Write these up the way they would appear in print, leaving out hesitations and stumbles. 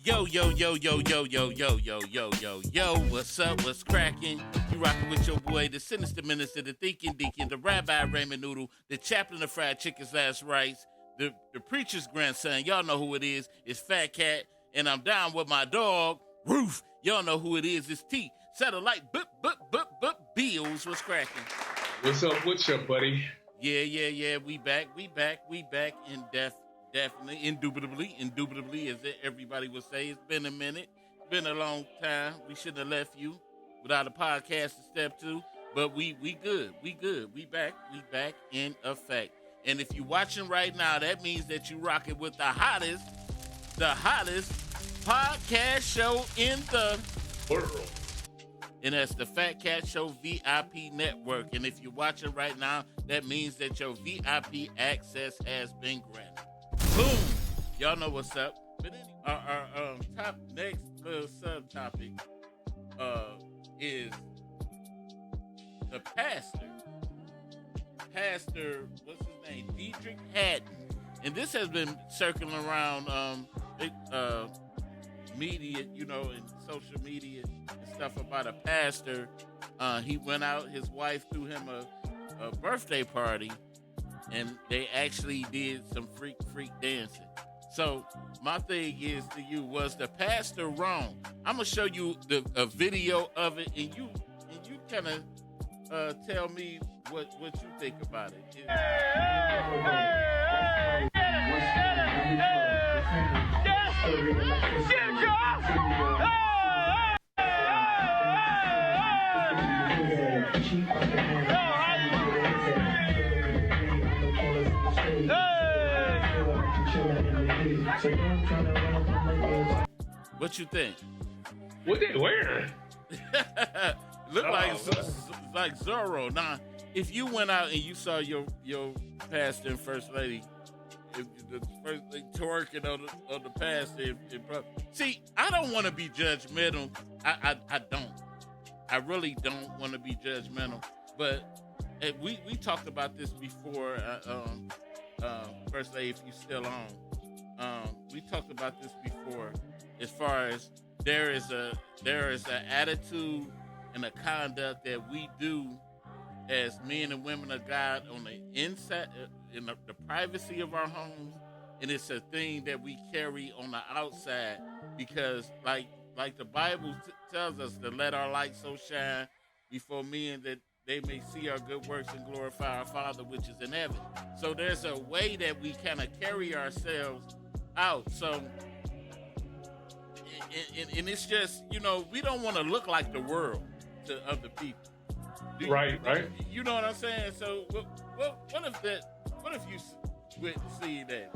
Yo, yo, yo, yo, yo, yo, yo, yo, yo, yo, yo, what's up, what's cracking? You rocking with your boy, the sinister minister, the thinking deacon, the rabbi Raymond Noodle, the chaplain of fried chicken's last rites, the preacher's grandson, y'all know who it is, it's Fatcat, and I'm down with my dog, Roof, y'all know who it is, it's T, satellite, Bills, what's cracking? What's up with you, buddy? Yeah, we back, in definitely, indubitably, as everybody would say. It's been a minute, been a long time. We shouldn't have left you without a podcast to step to, but we good, we back in effect. And if you're watching right now, that means that you rocking with the hottest podcast show in the world. And that's the Fatcat Show VIP Network. And if you're watching right now, that means that your VIP access has been granted. Boom! Y'all know what's up. But anyway, our top next little subtopic is the pastor. Pastor, what's his name? Dietrich Haddon. And this has been circling around media, and social media and stuff about a pastor. He went out, his wife threw him a birthday party, and they actually did some freak dancing. So my thing is to you, was the pastor wrong? I'm gonna show you a video of it, and you kind of tell me what you think about it. What you think? What they wearing? Look like Zorro. Now, if you went out and you saw your pastor and first lady, the first twerking on the pastor, see, I don't want to be judgmental. I don't. I really don't want to be judgmental. But we talked about this before. First lady, if you still on, we talked about this before. As far as there is an attitude and a conduct that we do as men and women of God on the inside, in the privacy of our homes, and it's a thing that we carry on the outside, because like the Bible tells us to let our light so shine before men that they may see our good works and glorify our Father which is in heaven. So there's a way that we kind of carry ourselves out. So and it's just, we don't want to look like the world to other people. Right. You know what I'm saying? So what if you went to see that?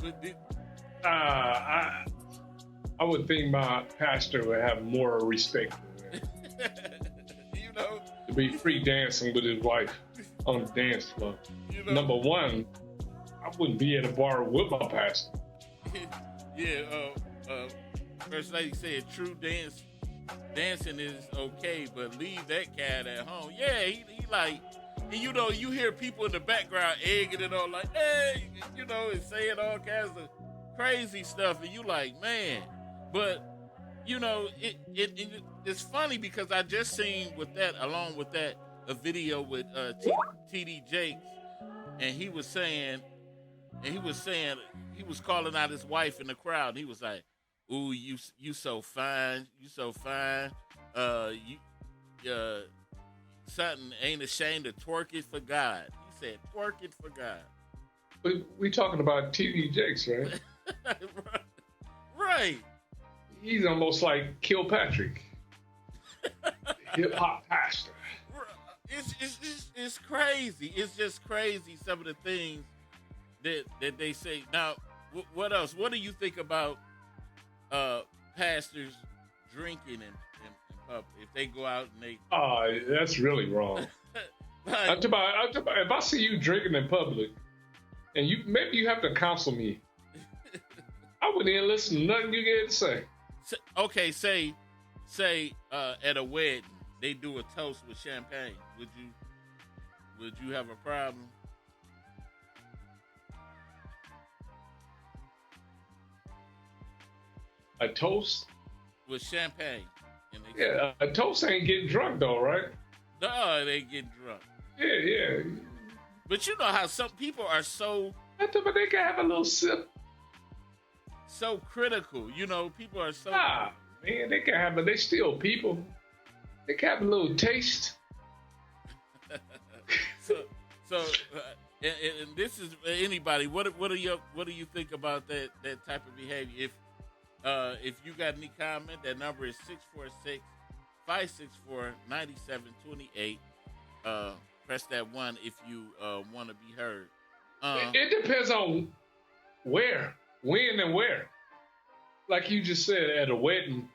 I would think my pastor would have more respect for that. To be free dancing with his wife on the dance floor. Number one, I wouldn't be at a bar with my pastor. First lady said true dancing is okay, but leave that cat at home. Yeah, he like, and you hear people in the background egging it on, like, hey, and saying all kinds of crazy stuff, and you like, man. But it's funny because I just seen along with that a video with TD Jakes, and he was calling out his wife in the crowd, and he was like, ooh, you so fine. Something ain't ashamed to twerk it for God. He said, twerk it for God. But we talking about T.D. Jakes, right? Right. He's almost like Kilpatrick, hip hop pastor. It's crazy. It's just crazy. Some of the things that they say. Now, what else? What do you think about pastors drinking in public, if they go out and they... that's really wrong. I'm talking about, if I see you drinking in public, and maybe you have to counsel me, I wouldn't even listen to nothing you get to say. Okay, say at a wedding, they do a toast with champagne. Would you have a problem? A toast? with champagne. And Yeah, a toast ain't getting drunk though, right? No, they get drunk. Yeah. But you know how some people are so But they can have a little sip. critical. You know, people are so. Nah, man, they can have, but they still people. They can have a little taste. And this is anybody. What do you think about that type of behavior? If you got any comment, that number is 646-564-9728. Press that 1 if you want to be heard. It depends on where, when, and where. Like you just said, at a wedding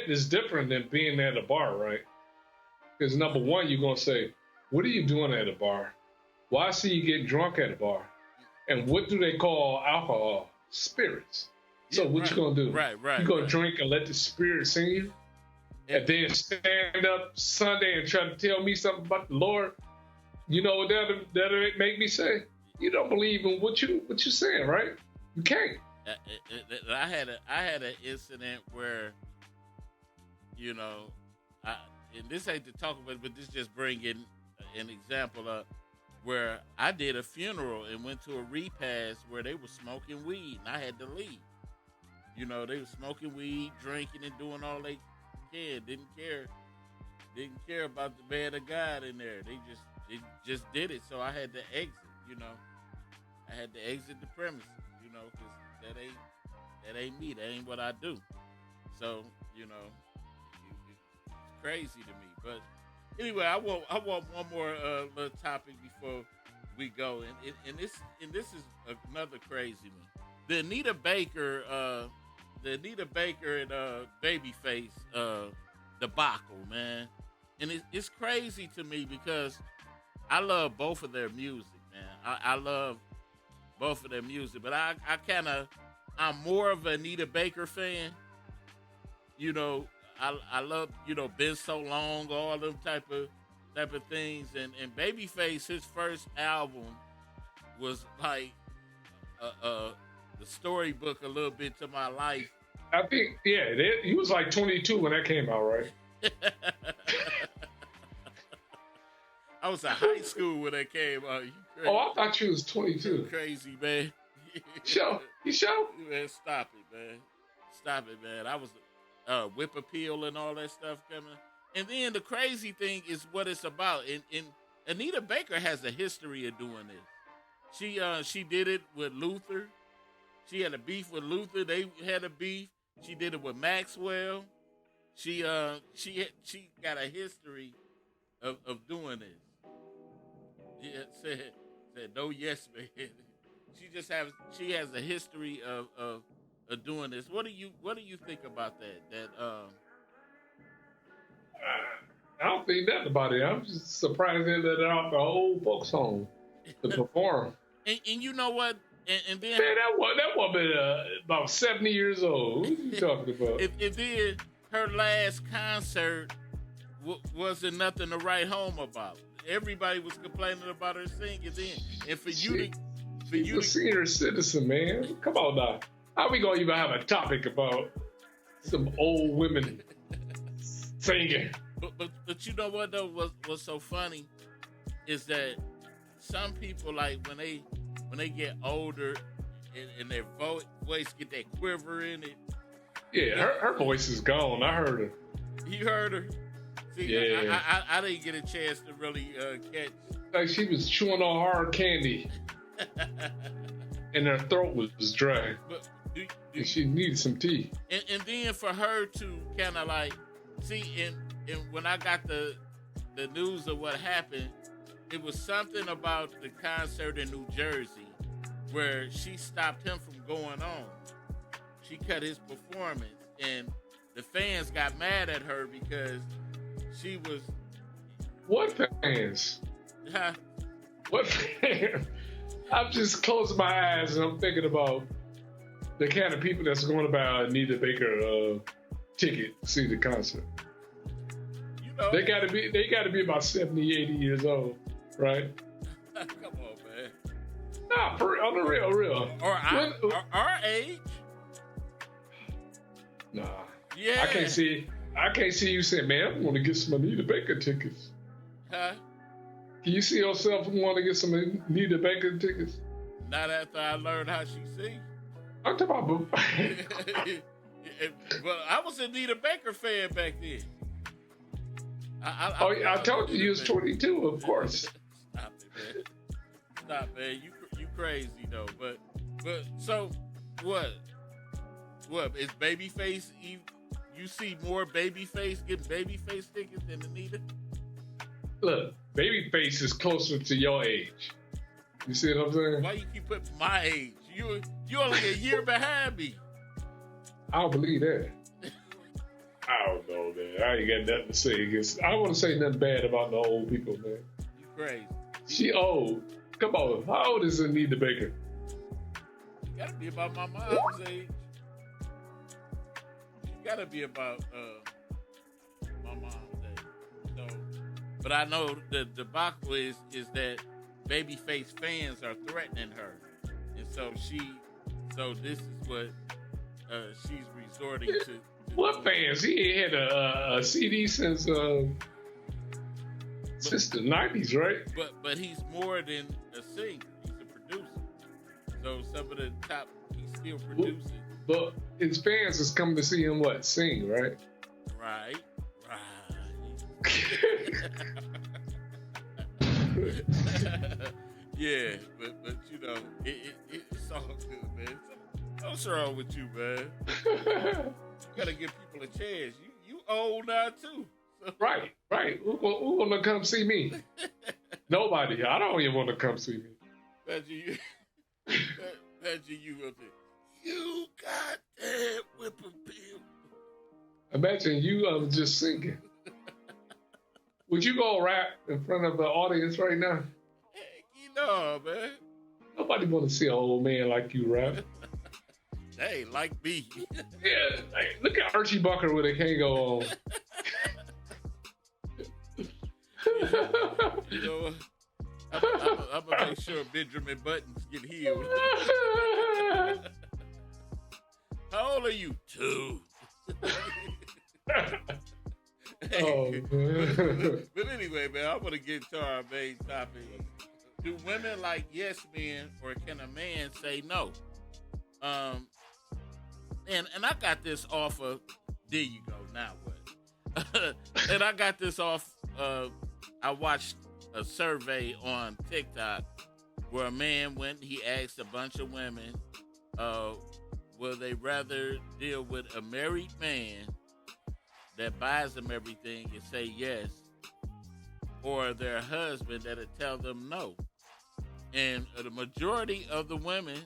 is different than being at a bar, right? Because number one, you're gonna say, "What are you doing at a bar? Well, I see you get drunk at a bar." And what do they call alcohol? Spirits. So what you gonna do? Right. You gonna drink and let the spirit sing you? And then stand up Sunday and try to tell me something about the Lord? You know what that'll make me say? You don't believe in what you saying, right? You can't. I had an incident where, you know, and this ain't to talk about, but this just bringing an example up where I did a funeral and went to a repast where they were smoking weed and I had to leave. You know, they were smoking weed, drinking, and doing all they can. Didn't care about the man of God in there. They just did it. So I had to exit. You know, I had to exit the premises. You know, because that ain't me. That ain't what I do. So you know, it's crazy to me. But anyway, I want one more little topic before we go, and this is another crazy one. The Anita Baker and Babyface debacle, man, and it's crazy to me because I love both of their music, man. I love both of their music, but I'm more of an Anita Baker fan. You know, I love, you know, Been So Long, all them type of things, and Babyface, his first album was like the storybook a little bit to my life. I think, yeah, he was like 22 when that came out, right? I was in high school when that came out. Oh, I thought you was 22. You crazy, man. You sure? Man, stop it, man. I was whip appeal and all that stuff coming. And then the crazy thing is what it's about. And Anita Baker has a history of doing this. She did it with Luther. She had a beef with Luther. They had a beef. She did it with Maxwell. She got a history of doing this. Yeah, said no, yes, man. She has a history of doing this. What do you think about that? I don't think nothing about it. I'm just surprised they let it off the whole folks home to perform. And you know what? And then man, that woman about 70 years old. What are you talking about? And then her last concert wasn't nothing to write home about. Everybody was complaining about her singing then, and she's a senior citizen, man. Come on now. How we gonna even have a topic about some old women singing? But you know what though was so funny is that some people, like when they get older and their voice get that quiver in it. Yeah, her voice is gone. I heard her. You heard her? See, yeah. I didn't get a chance to really catch. Like she was chewing on hard candy, and her throat was dry. But and she needed some tea. And then for her to kind of like see, and when I got the news of what happened, it was something about the concert in New Jersey where she stopped him from going on. She cut his performance, and the fans got mad at her because she was. What fans? Huh? What fans? I'm just closing my eyes and I'm thinking about the kind of people that's going to buy Anita Baker ticket to see the concert. You know, they got to be about 70, 80 years old, right? Come on, man. Nah, on the real. Or our age. Nah. Yeah. I can't see you saying, man, I want to get some Anita Baker tickets. Huh? Can you see yourself want to get some Anita Baker tickets? Not after I learned how she sings. I'm talking about. Well, I was a Anita Baker fan back then. I told you was 22, of course. Stop it, man. Stop, man. You crazy though. But so what? What is Babyface? You see more Babyface getting Babyface tickets than Anita? Look, Babyface is closer to your age. You see what I'm saying? Why you keep putting my age? You only a year behind me. I don't believe that. I don't know, man. I ain't got nothing to say against. I don't want to say nothing bad about the old people, man. You crazy. She old. Come on. How old is Anita Baker? She gotta be about my mom's age. She gotta be about my mom's age. So, but I know the debacle is that Babyface fans are threatening her, and so this is what she's resorting to. What fans? He ain't had a CD since the 90s, right? But he's more than a singer. He's a producer. So some of the top, he's still producing. But his fans is coming to see him sing, right? Right. Yeah, but you know, it's all good, man. What's wrong with you, man? You gotta give people a chance. You old now too. So. Right. Who wanna come see me? Nobody. I don't even want to come see me. Imagine you up there. You got that whippoorwill. Imagine you just singing. Would you go rap in front of the audience right now? Heck, no, man. Nobody want to see an old man like you rap. They like me. Yeah, look at Archie Bunker with a Kango on. You know, I'm gonna make sure Benjamin Buttons get healed. How old are you? 2. Oh, man. But anyway, man, I want to get to our main topic. Do women like yes men, or can a man say no? And I got this off of, there you go, now what? And I got this off, I watched a survey on TikTok where a man he asked a bunch of women, will they rather deal with a married man that buys them everything and say yes, or their husband that'll tell them no? And the majority of the women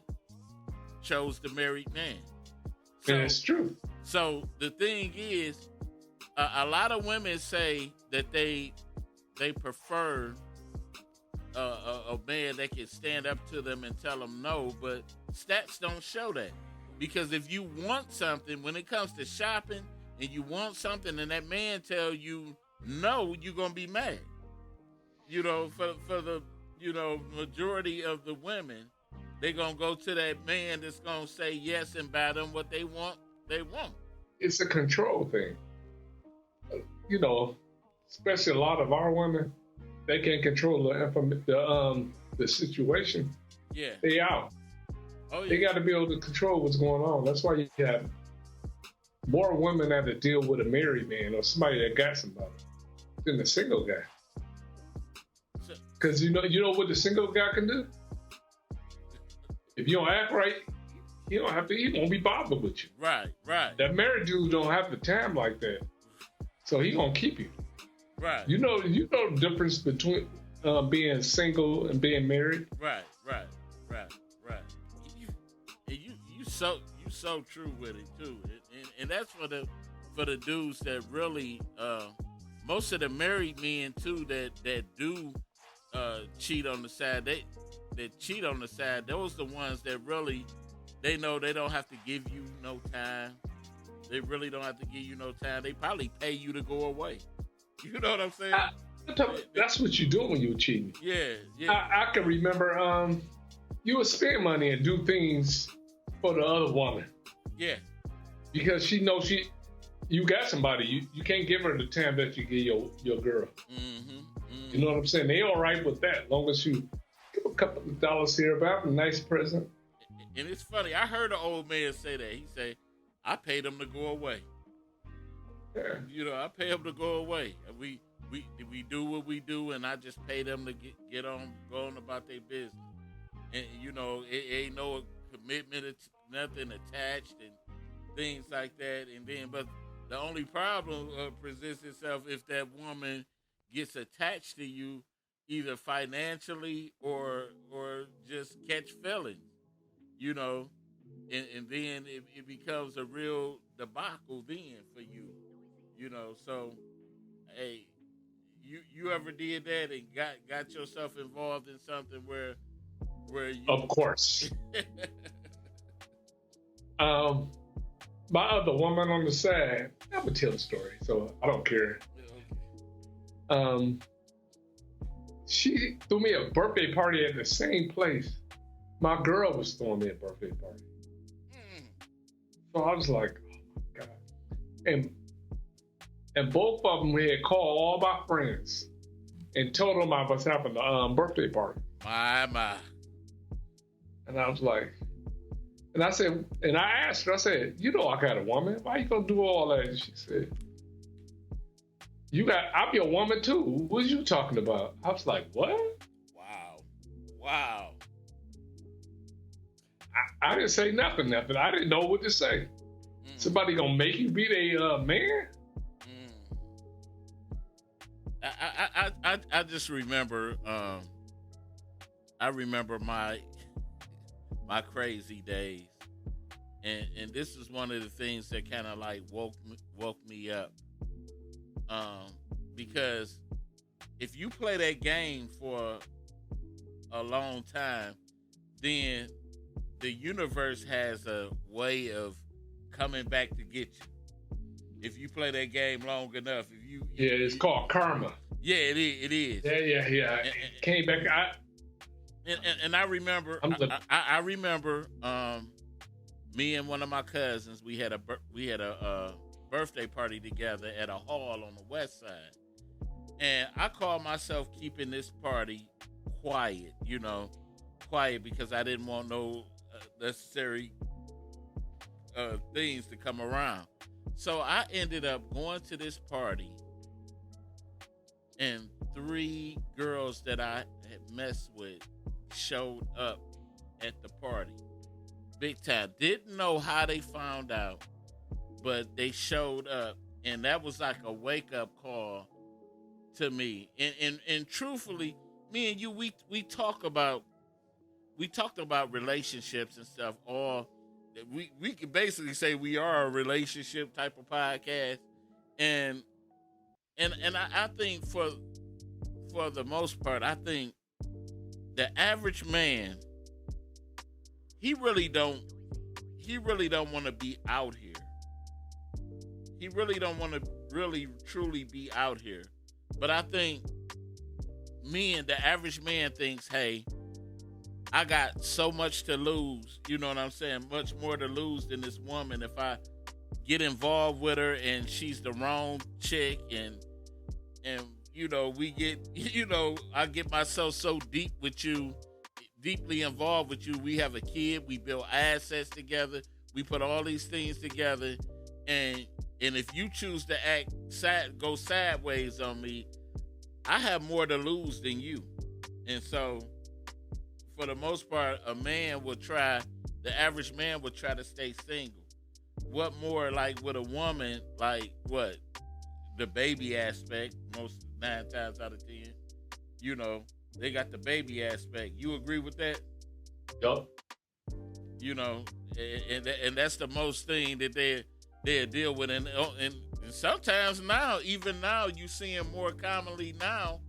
chose the married man. So, that's true. So the thing is, a lot of women say that they prefer a man that can stand up to them and tell them no, but stats don't show that. Because if you want something, when it comes to shopping, and you want something and that man tell you no, you're going to be mad. You know, for the, majority of the women, they're going to go to that man that's going to say yes and buy them what they want. It's a control thing. Especially a lot of our women, they can't control the situation. Yeah. They out. Oh, yeah. They got to be able to control what's going on. That's why you have more women that have to deal with a married man or somebody that got somebody than the single guy. Because you know what the single guy can do? If you don't act right, he won't be bothered with you. Right. That married dude don't have the time like that. So he gonna keep you. Right. You know the difference between being single and being married? Right. You so true with it too. And that's for the dudes that really most of the married men too that do cheat on the side, that cheat on the side, those the ones that really, they know they don't have to give you no time. They really don't have to give you no time. They probably pay you to go away. You know what I'm saying? That's what you do when you're cheating. Yeah. I can remember you would spend money and do things for the other woman. Yeah. because she knows you got somebody. You can't give her the time that you give your girl. You know what I'm saying? They all right with that, as long as you give a couple of dollars here about a nice present. And it's funny. I heard an old man say that. He say, "I paid them to go away." Yeah. You know, I pay them to go away. We do what we do, and I just pay them to get on, go on about their business. And you know, it ain't no commitment, it's nothing attached, and things like that. And then, but the only problem presents itself if that woman gets attached to you, either financially or just catch feelings. You know, and then it becomes a real debacle then for you. You know, so hey, you ever did that and got yourself involved in something where you? Of course. My other woman on the side, I'm gonna tell the story, so I don't care. She threw me a birthday party at the same place my girl was throwing me a birthday party. So I was like, oh my God. And both of them had called all my friends and told them I was having a birthday party. My. And I was like, and I said, and I asked her, I said, you know I got a woman. Why you gonna do all that? And she said, I'm your woman too. What are you talking about? I was like, what? Wow. I didn't say nothing. I didn't know what to say. Somebody gonna make you be their man? I just remember. I remember my crazy days, and this is one of the things that kind of like woke me up. Because if you play that game for a long time, then the universe has a way of coming back to get you. If you play that game long enough, it's called karma. Yeah, it is. Yeah. Came back. And I remember, I remember, me and one of my cousins, we had a birthday party together at a hall on the west side, and I called myself keeping this party quiet, because I didn't want no necessary things to come around. So I ended up going to this party, and 3 girls that I had messed with showed up at the party. Big time. Didn't know how they found out, but they showed up, and that was like a wake-up call to me. And truthfully, me and you, we talked about relationships and stuff. All we could basically say we are a relationship type of podcast, and I think for the most part, I think the average man, he really don't want to be out here. He really don't want to really truly be out here. But I think the average man thinks, hey, I got so much to lose, you know what I'm saying? Much more to lose than this woman if I get involved with her and she's the wrong chick, and we get, I get myself so deeply involved with you. We have a kid, we build assets together, we put all these things together, and if you choose to go sideways on me, I have more to lose than you. And so, for the most part, the average man would try to stay single. What more, like with a woman, like what? The baby aspect, most 9 times out of 10, they got the baby aspect. You agree with that? Yup. And that's the most thing that they deal with. And sometimes now, even now, you seeing more commonly now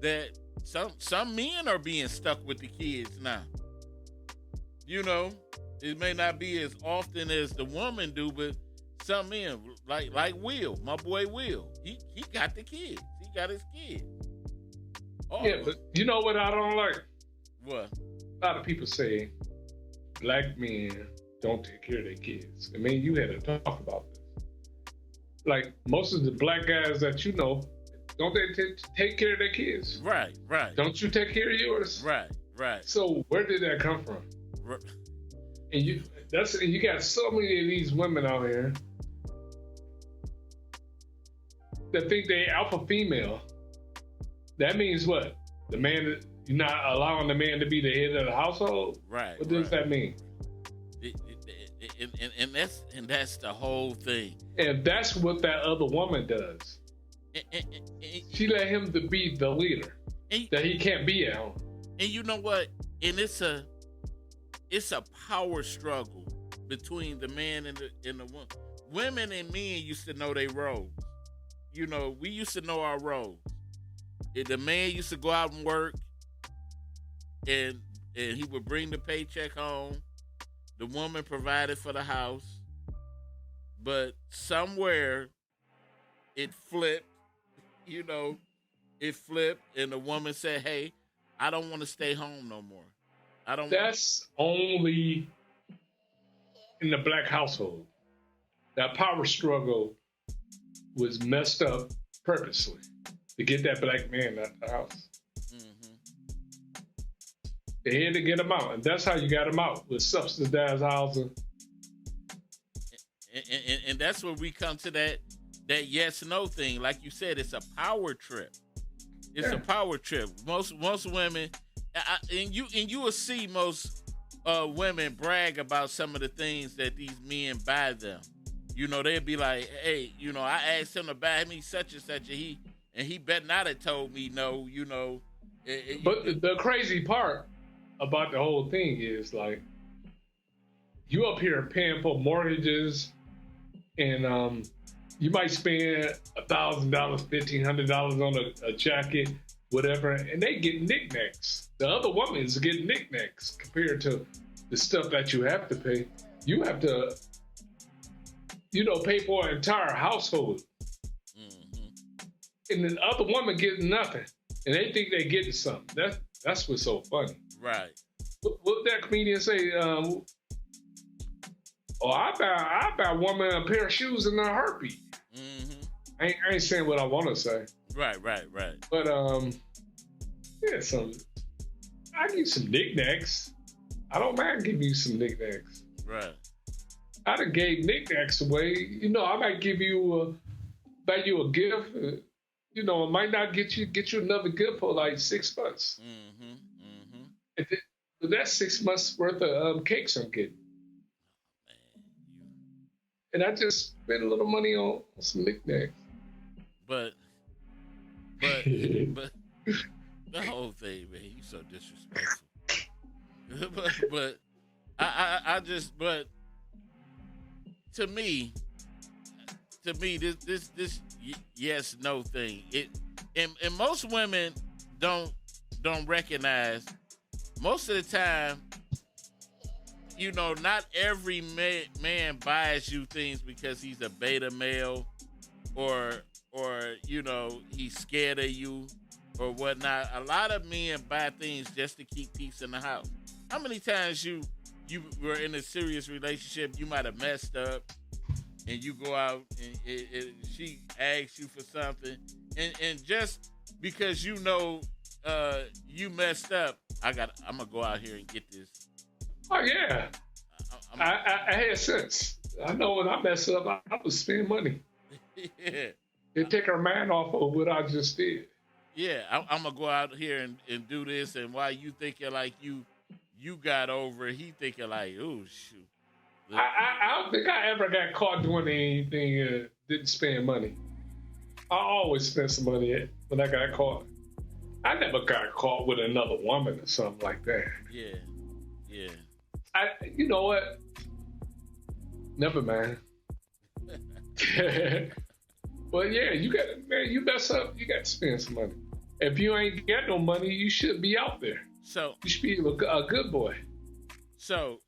that some men are being stuck with the kids now. It may not be as often as the woman do, but some men, like Will, my boy Will, he got the kids. He got his kids. Yeah, but you know what I don't like? What? A lot of people say black men don't take care of their kids. I mean, you had to talk about this. Like most of the black guys that you know, don't they take care of their kids? Right. Don't you take care of yours? Right. So where did that come from? And you got so many of these women out here that think they alpha female. That means what? The man, you're not allowing the man to be the head of the household? Right. What does that mean? And that's the whole thing. And that's what that other woman does. She let him to be the leader that he can't be at home. And you know what? And it's a power struggle between the man and the woman. Women and men used to know their roles. You know, we used to know our roles. And the man used to go out and work, and he would bring the paycheck home. The woman provided for the house. But somewhere it flipped, you know, and the woman said, hey, I don't want to stay home no more. That's only in the black household. That power struggle was messed up purposely to get that black man out the house. Mm-hmm. They had to get him out, and that's how you got him out, with subsidized housing. And that's where we come to that yes-no thing. Like you said, it's a power trip. It's a power trip. Most women, and you will see most women brag about some of the things that these men buy them. You know, they'll be like, hey, you know, I asked him to buy me such and such, and he better not have told me no, you know. But the crazy part about the whole thing is, like, you up here paying for mortgages, and you might spend $1,000, $1,500 on a jacket, whatever, and they get knickknacks. The other woman is getting knickknacks compared to the stuff that you have to pay. You have to, you know, pay for an entire household. Mm-hmm. And the other woman gets nothing, and they think they're getting something. That's what's so funny. Right. What that comedian say? I buy a woman a pair of shoes in a heartbeat. Mm-hmm. I ain't saying what I want to say. Right. But yeah, I give you some knickknacks. I don't mind giving you some knickknacks. Right. I done gave knickknacks away. You know, I might give you buy you a gift. You know, I might not get you another gift for like 6 months. But that's 6 months worth of cakes I'm getting. And I just spent a little money on some knickknacks. But the whole thing, man, you so disrespectful. but I just, but to me, this yes no thing. And most women don't recognize. Most of the time, you know, not every man buys you things because he's a beta male, or you know, he's scared of you or whatnot. A lot of men buy things just to keep peace in the house. How many times you were in a serious relationship, you might have messed up, and you go out and she asks you for something, and just because you know you messed up, I'm gonna go out here and get this. Oh yeah, I had sense. I know when I mess up, I would spend money. Yeah, it take her mind off of what I just did. Yeah, I'm gonna go out here and do this, and while you thinking like you got over it, he thinking like, oh shoot. I don't think I ever got caught doing anything didn't spend money. I always spent some money when I got caught. I never got caught with another woman or something like that. Yeah. You know what? Never mind. But yeah, you mess up, you got to spend some money. If you ain't got no money, you should be out there. So you should be a good boy. So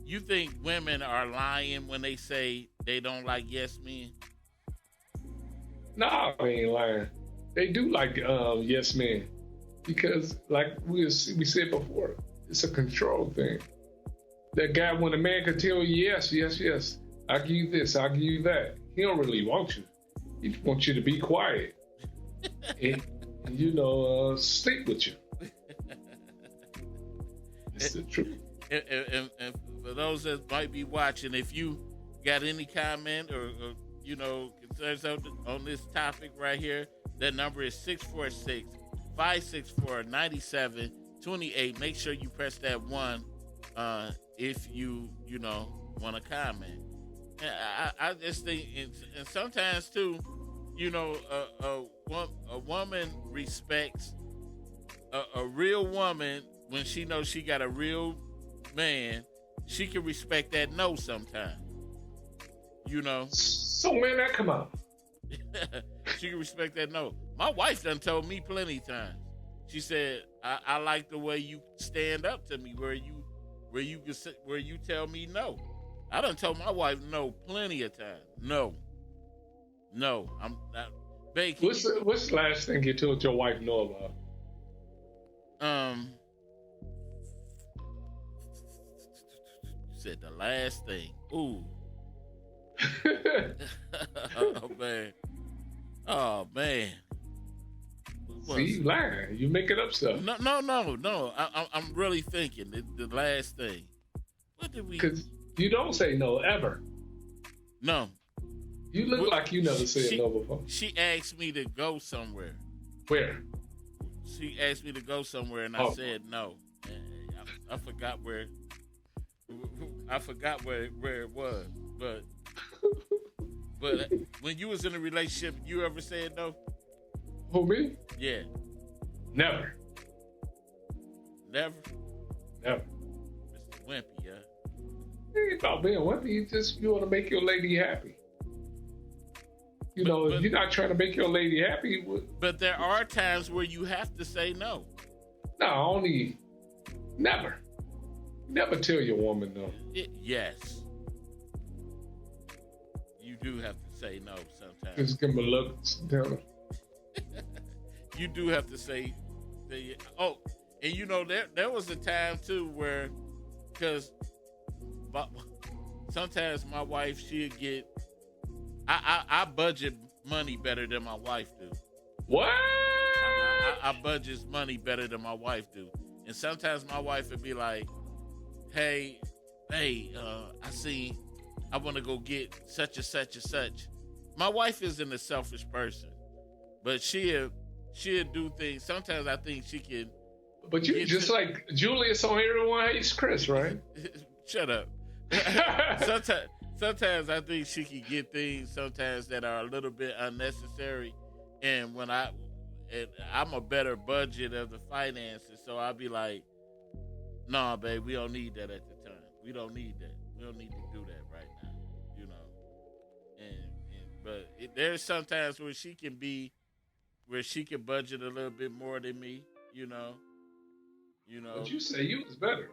you think women are lying when they say they don't like yes men? No, they ain't lying. They do like yes men, because like we said before, it's a control thing. That guy, when a man can tell you yes, yes, yes, I give you this, I give you that, he don't really want you. He wants you to be quiet and sleep with you. It's the truth. And for those that might be watching, if you got any comment or concerns on this topic right here, that number is 646-564-9728. Make sure you press that 1 if you want to comment. And I just think, and sometimes too, a woman respects a real woman when she knows she got a real man. She can respect that no sometimes. So when that come out? She can respect that no. My wife done told me plenty of times. She said, I like the way you stand up to me, where you tell me no. I done told my wife no plenty of times. No, I'm not. Babe, what's the last thing you told your wife no about? Said the last thing. Ooh. Oh man. See, you lying. You making up stuff. No. I'm really thinking the last thing. What did we? Because you don't say no ever. No. You look like you never said no before. She asked me to go somewhere. Where? She asked me to go somewhere, and I said no. I forgot where. I forgot where it was, but when you was in a relationship, you ever said no? Who, me? Yeah. Never. Never. Never. Mr. Wimpy, yeah. It ain't about being wimpy. You want to make your lady happy. If you're not trying to make your lady happy. But there are times where you have to say no. No, only never. Never tell your woman no. Yes. You do have to say no sometimes. Just give them a look. Tell them. You do have to say. Oh, and there was a time too where, because sometimes my wife, she'll get. I budget money better than my wife do. What? I budget money better than my wife do, and sometimes my wife would be like, "Hey, I see, I want to go get such and such and such." My wife isn't a selfish person, but she'll do things. Sometimes I think she can. But you just like Julius on Everyone Hates Chris, right? Shut up. Sometimes I think she can get things sometimes that are a little bit unnecessary, and I'm a better budget of the finances, so I'll be like, "Nah, babe, we don't need that at the time. We don't need that. We don't need to do that right now." But there's sometimes where she can budget a little bit more than me. But you say you was better.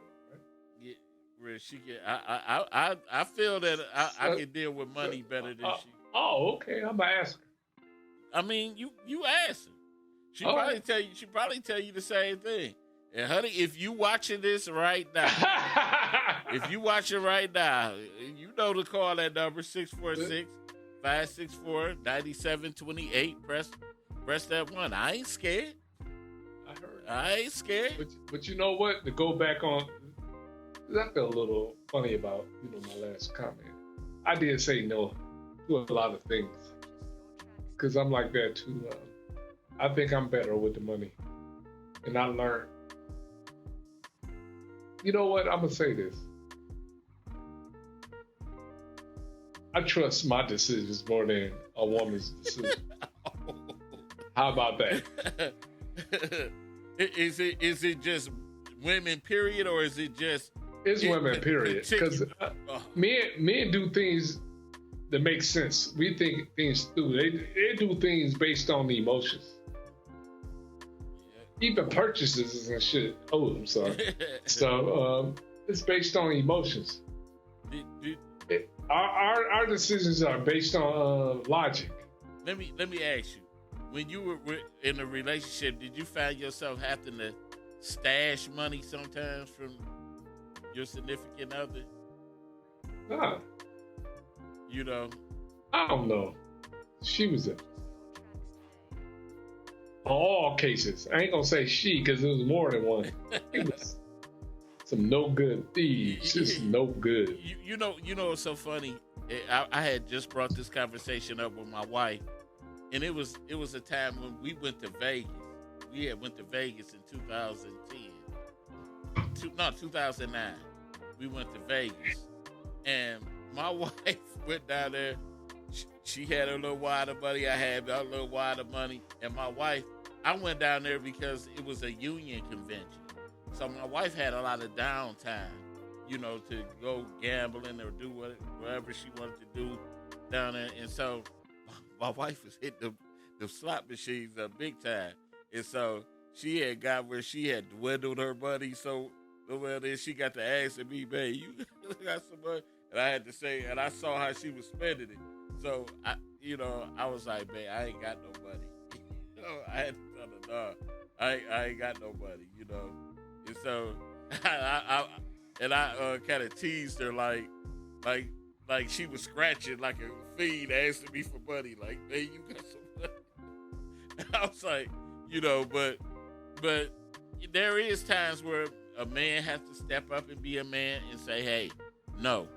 Yeah, where she can, I feel that I can deal with money better than she. Oh, okay. I'm gonna ask her. I mean, you ask her. She probably tell you the same thing. And honey, if you watching this right now, you know to call that number 646-564-9728. Press that 1. I ain't scared. I ain't scared. But you know what? To go back on, I feel a little funny about my last comment. I did say no to a lot of things because I'm like that too. I think I'm better with the money, and I learned. You know what? I'm gonna say this. I trust my decisions more than a woman's decision. How about that? Is it just women, period, or is it just? It's women, period. Because men do things that make sense. We think things through. They do things based on the emotions. Even purchases and shit. Oh, I'm sorry. So it's based on emotions. Our decisions are based on logic. Let me ask you: when you were in a relationship, did you find yourself having to stash money sometimes your significant other? Nah, You know, I don't know. She was all cases. I ain't gonna say she because it was more than one. It was some no good thieves. Just no good. you know what's so funny? I had just brought this conversation up with my wife, and it was a time when we went to Vegas. We had went to Vegas in 2009. We went to Vegas, and my wife went down there. She had a little wider money. I had a little wider money, and my wife. I went down there because it was a union convention. So my wife had a lot of downtime, you know, to go gambling or do whatever she wanted to do down there. And so my wife was hitting the slot machines up big time. And so she had got where she had dwindled her money. So well, then she got to asking me, man, you got some money? And I had to say, and I saw how she was spending it. So, I was like, man, I ain't got no money. I had to tell her, no, I ain't got no money, you know. And so I kind of teased her like she was scratching like a fiend asking me for money, like, hey, you got some money? I was like, but there is times where a man has to step up and be a man and say, hey, no.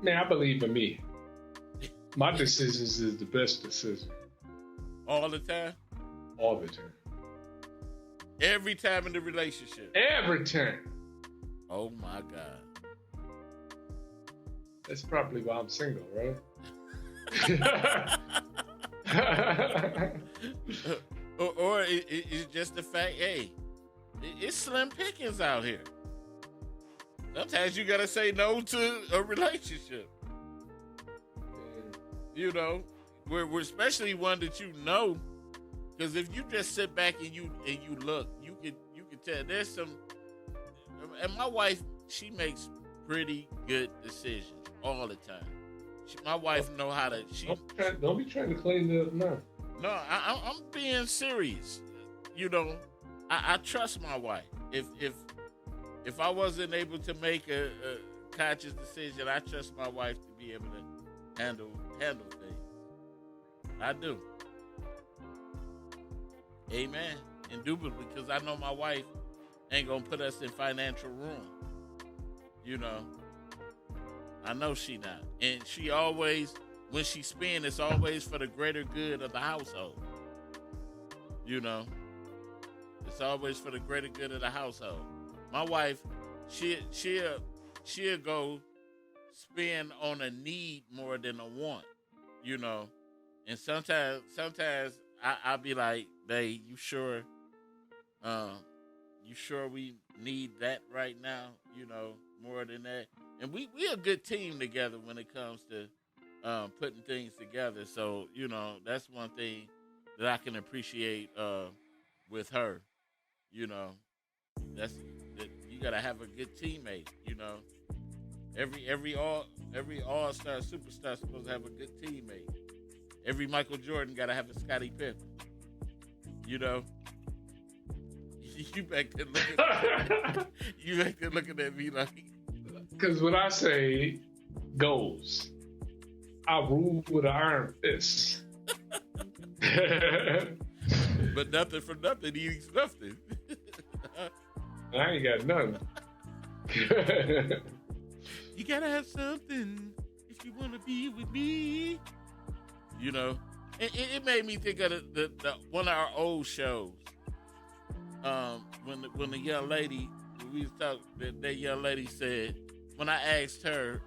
I believe in me. My decisions is the best decision. All the time? All the time. Every time in the relationship? Every time. Oh, my God. That's probably why I'm single, right? or it's just the fact, hey, it's slim pickings out here. Sometimes you got to say no to a relationship. You know, we're especially one that you know, because if you just sit back and you look, you can tell there's some. And my wife, she makes pretty good decisions all the time. My wife know how to. Don't be trying to clean it up now. No, I'm being serious. You know, I trust my wife. If I wasn't able to make a conscious decision, I trust my wife to be able to handle things. I do. Amen. Indubitably, because I know my wife ain't gonna put us in financial ruin. You know. I know she not. And she always, when she spends, it's always for the greater good of the household. You know. It's always for the greater good of the household. My wife, she'll go spend on a need more than a want, you know. And sometimes I'll be like, babe, you sure we need that right now, you know, more than that? And we a good team together when it comes to putting things together. So, you know, that's one thing that I can appreciate with her, you know. That you gotta have a good teammate, you know. Every all-star superstar supposed to have a good teammate. Every Michael Jordan gotta have a Scottie Pippen. You know. You back there looking at me like. Because when I say goals, I rule with an iron fist. But nothing for nothing eats nothing. I ain't got nothing. You gotta have something if you wanna be with me. You know, it made me think of the one of our old shows. When the young lady, we was talking, that young lady said, when I asked her,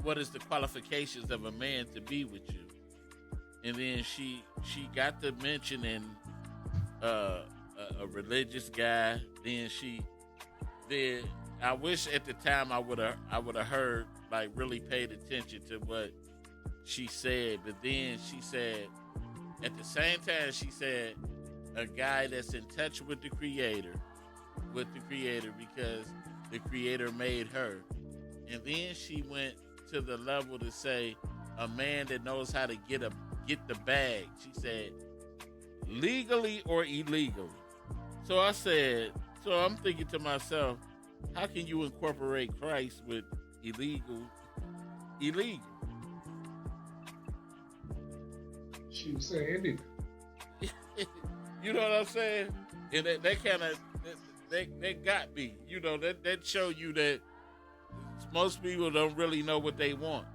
what is the qualifications of a man to be with you? And then she got to mentioning a religious guy. Then I wish at the time I would have heard, like, really paid attention to what she said. But then she said, at the same time, she said, a guy that's in touch with the creator because the creator made her. And then she went to the level to say, a man that knows how to get the bag. She said, legally or illegally. So I said, so I'm thinking to myself, how can you incorporate Christ with illegal? She was saying anything. You know what I'm saying? And that kind of that got me. You know, that show you that most people don't really know what they want.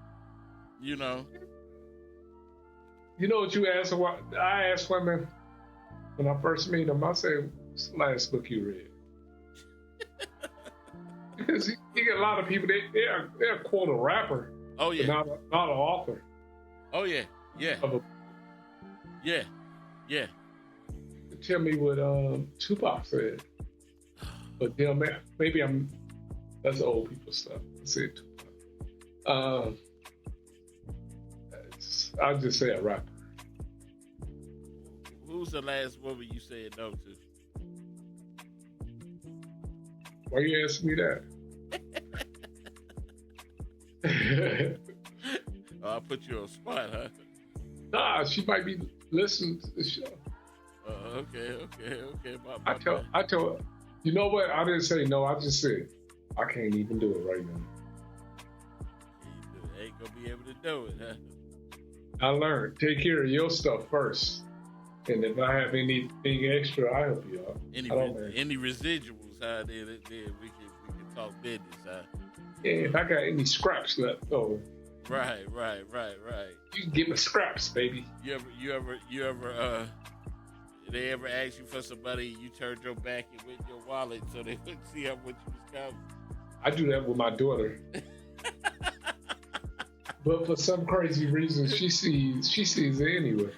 You know. You know what you asked? I asked women when I first meet them. I say, "What's the last book you read?" Because you get a lot of people. They'll quote a rapper. Oh yeah. But not an author. Oh yeah. Yeah. Yeah. Yeah. Tell me what Tupac said. But you know, maybe that's old people stuff. I said Tupac. I'll just say a rapper. Who's the last woman you said no to? Why you asking me that? I'll put you on spot, huh? Nah, she might be listening to the show. Okay. I tell her, you know what? I didn't say no. I just said, I can't even do it right now. Ain't gonna be able to do it, huh? I learned, take care of your stuff first. And if I have anything extra, I'll help you out. Any residuals, huh? Then we can talk business, huh? Yeah, if I got any scraps left over. Right. You can get my scraps, baby. You ever they ever ask you for somebody, you turned your back and went in your wallet so they would see how much you was counting? I do that with my daughter. But for some crazy reason, she sees it anyway.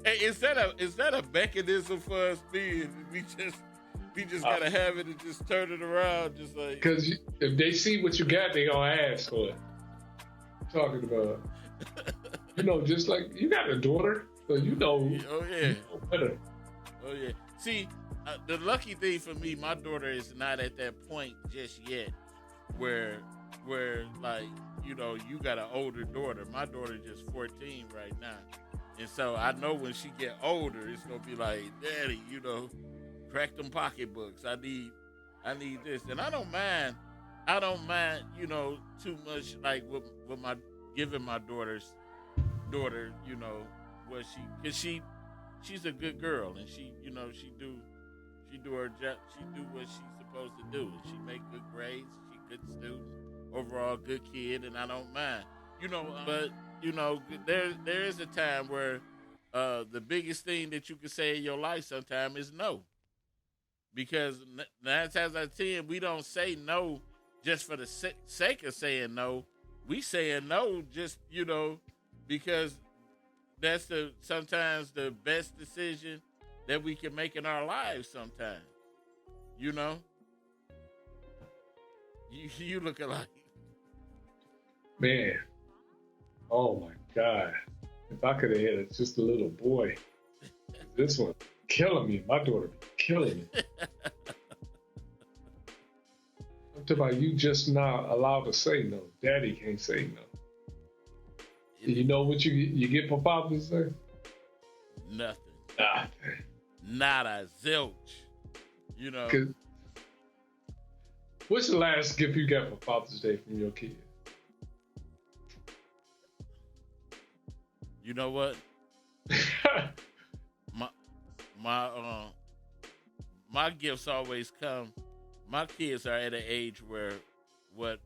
Hey, is that a mechanism for us being? We just gotta have it and just turn it around, just like. Because if they see what you got, they gonna ask for it. Talking about, just like you got a daughter, so you know. Oh yeah. You know better. Oh yeah. See, the lucky thing for me, my daughter is not at that point just yet, where like you got an older daughter. My daughter just 14 right now. And so I know when she get older, it's gonna be like, Daddy, crack them pocketbooks. I need this, and I don't mind, too much like with my giving my daughter, what she's a good girl, and she do her job, she do what she's supposed to do, and she make good grades, she good student, overall good kid, and I don't mind, but. There is a time where the biggest thing that you can say in your life sometimes is no. Because 9 times out of 10, we don't say no just for the sake of saying no. We saying no just, because that's sometimes the best decision that we can make in our lives sometimes. You look alike. Man. Oh my God. If I could have had just a little boy, this one killing me. My daughter be killing me. I'm talking about you just not allowed to say no. Daddy can't say no. You know what you get for Father's Day? Nothing. Not a zilch. What's the last gift you got for Father's Day from your kid? You know what? my gifts always come. My kids are at an age where what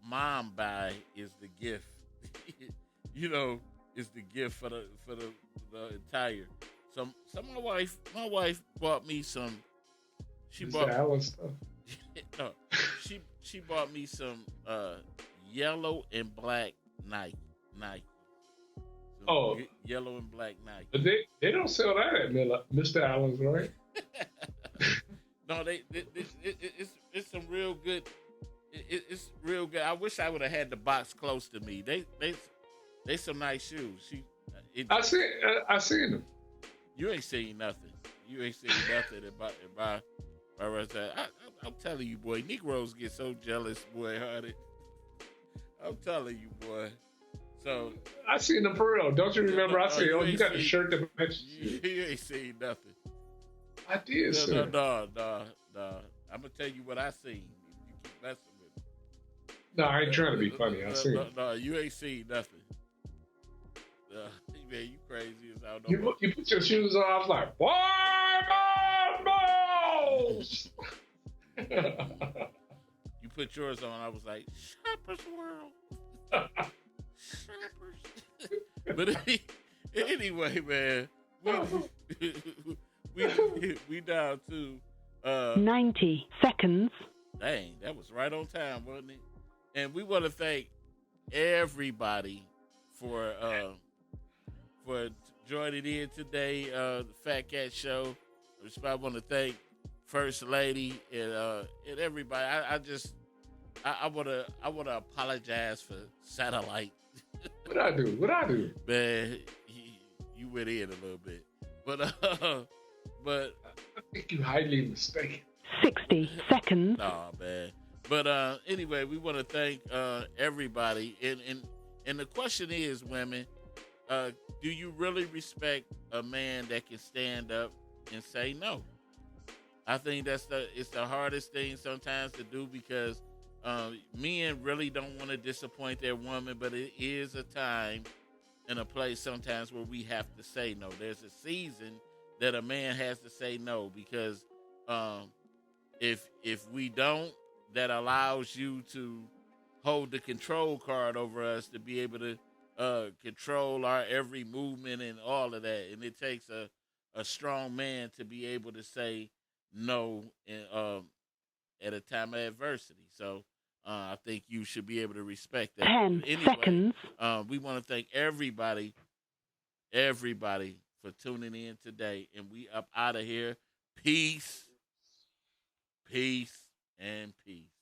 mom buy is the gift. Is the gift for the entire. So my wife bought me some. She bought stuff. No, she bought me some yellow and black Nike. Oh, yellow and black Nike. But they don't sell that at Mr. Allen's, right? No, it's some real good. It's real good. I wish I would have had the box close to me. They some nice shoes. I seen them. You ain't seen nothing. You ain't seen nothing in my I'm telling you, boy. Negroes get so jealous, boy. Honey. I'm telling you, boy. So I seen them for real. Don't you remember? I said, you "Oh, you ain't got the seen shirt that matches." you ain't seen nothing. I did, No, sir. I'm gonna tell you what I seen. You keep messing with No, I ain't me. trying to be funny. I seen it. You ain't seen nothing. Man, you crazy as I don't know. You put your shoes on. I was like, "Why balls?" You put yours on. I was like, Shoppers World. Shoppers. But anyway, man, we down to 90 seconds. Dang, that was right on time, wasn't it? And we want to thank everybody for joining in today, the Fat Cat Show. I want to thank First Lady and everybody. I want to apologize for Satellite. What I do? What I do? Man, you went in a little bit, but I think you highly mistaken. 60 seconds. Nah, man. But anyway, we want to thank everybody, and the question is, women, do you really respect a man that can stand up and say no? I think it's the hardest thing sometimes to do because men really don't want to disappoint their woman, but it is a time and a place sometimes where we have to say no. There's a season that a man has to say no because if we don't, that allows you to hold the control card over us to be able to control our every movement and all of that. And it takes a strong man to be able to say no at a time of adversity. So I think you should be able to respect that. 10 seconds. We want to thank everybody for tuning in today. And we up out of here. Peace, and peace.